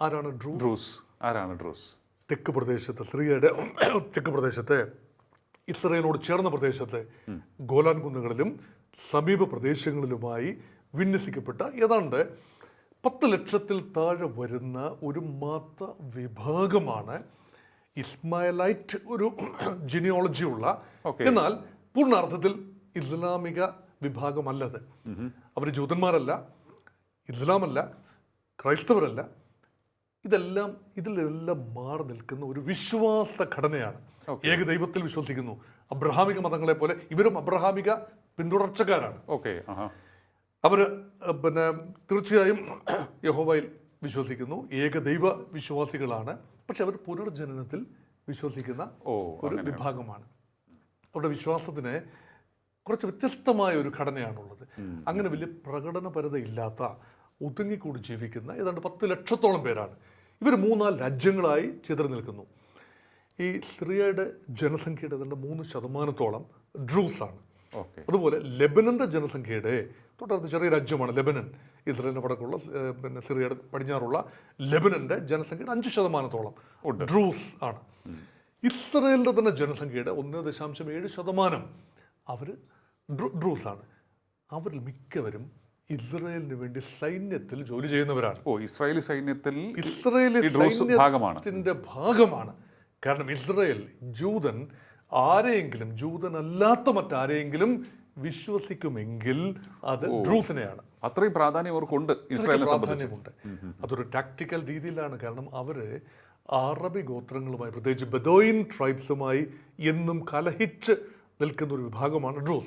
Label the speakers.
Speaker 1: ആരാണ്
Speaker 2: ഡ്രൂസ്? ആരാണ് ഡ്രൂസ്?
Speaker 1: തെക്ക് പ്രദേശത്ത്, സിറിയയുടെ തെക്ക് പ്രദേശത്തെ, ഇസ്രയേലിനോട് ചേർന്ന പ്രദേശത്തെ ഗോലാൻ കുന്നുകളിലും സമീപ പ്രദേശങ്ങളിലുമായി വിന്യസിക്കപ്പെട്ട ഏതാണ്ട് 10 ലക്ഷത്തിൽ താഴെ വരുന്ന ഒരു മത വിഭാഗമാണ് ഇസ്മായിലൈറ്റ്, ഒരു ജിനിയോളജി ഉള്ള, എന്നാൽ പൂർണ്ണാർത്ഥത്തിൽ ഇസ്ലാമിക വിഭാഗമല്ലത്. അവർ ജൂതന്മാരല്ല, ഇസ്ലാമല്ല, ക്രൈസ്തവരല്ല. ഇതിലെല്ലാം മാറി നിൽക്കുന്ന ഒരു വിശ്വാസ ഘടനയാണ്. ഏകദൈവത്തിൽ വിശ്വസിക്കുന്നു. അബ്രഹാമിക മതങ്ങളെ പോലെ ഇവരും അബ്രഹാമിക പിന്തുടർച്ചക്കാരാണ്. അവർ തീർച്ചയായും യഹോവയിൽ വിശ്വസിക്കുന്നു, ഏകദൈവ വിശ്വാസികളാണ്. പക്ഷെ അവർ പുനർജനനത്തിൽ വിശ്വസിക്കുന്ന ഒരു വിഭാഗമാണ്. അവരുടെ വിശ്വാസത്തിന് കുറച്ച് വ്യത്യസ്തമായ ഒരു ഘടനയാണുള്ളത്. അങ്ങനെ വലിയ പ്രകടനപരതയില്ലാത്ത, ഒതുങ്ങിക്കൂടി ജീവിക്കുന്ന ഏതാണ്ട് 10 ലക്ഷത്തോളം പേരാണ്. ഇവർ 3-4 രാജ്യങ്ങളായി ചിതറി നിൽക്കുന്നു. ഈ സിറിയയുടെ ജനസംഖ്യയുടെ ഏതാണ്ട് 3% ഡ്രൂസാണ്. അതുപോലെ ലെബനന്റെ ജനസംഖ്യയുടെ തൊട്ടടുത്ത ചെറിയ രാജ്യമാണ് ലെബനൻ. ഇസ്രയേലിന് വടക്കുള്ള സിറിയയുടെ പടിഞ്ഞാറുള്ള ലെബനന്റെ ജനസംഖ്യയുടെ 5% ഡ്രൂസ് ആണ്. ഇസ്രയേലിന്റെ തന്നെ ജനസംഖ്യയുടെ 1.7% അവർ ഡ്രൂസാണ്. അവരിൽ മിക്കവരും ഇസ്രയേലിന് വേണ്ടി സൈന്യത്തിൽ ജോലി ചെയ്യുന്നവരാണ്.
Speaker 2: ഇസ്രായേലി സൈന്യത്തിന്റെ
Speaker 1: ഭാഗമാണ്. കാരണം ഇസ്രയേൽ ജൂതനല്ലാത്ത മറ്റാരെങ്കിലും വിശ്വസിക്കുമെങ്കിൽ അത് ഡ്രൂസിനെയാണ്.
Speaker 2: അത്രയും പ്രാധാന്യം അവർക്കുണ്ട്,
Speaker 1: പ്രാധാന്യമുണ്ട്. അതൊരു ടാക്ടിക്കൽ രീതിയിലാണ്. കാരണം അവര് അറബി ഗോത്രങ്ങളുമായി, പ്രത്യേകിച്ച് ബെദോയിൻ ട്രൈബ്സുമായി എന്നും കലഹിച്ച് നിൽക്കുന്ന ഒരു വിഭാഗമാണ് ഡ്രൂസ്.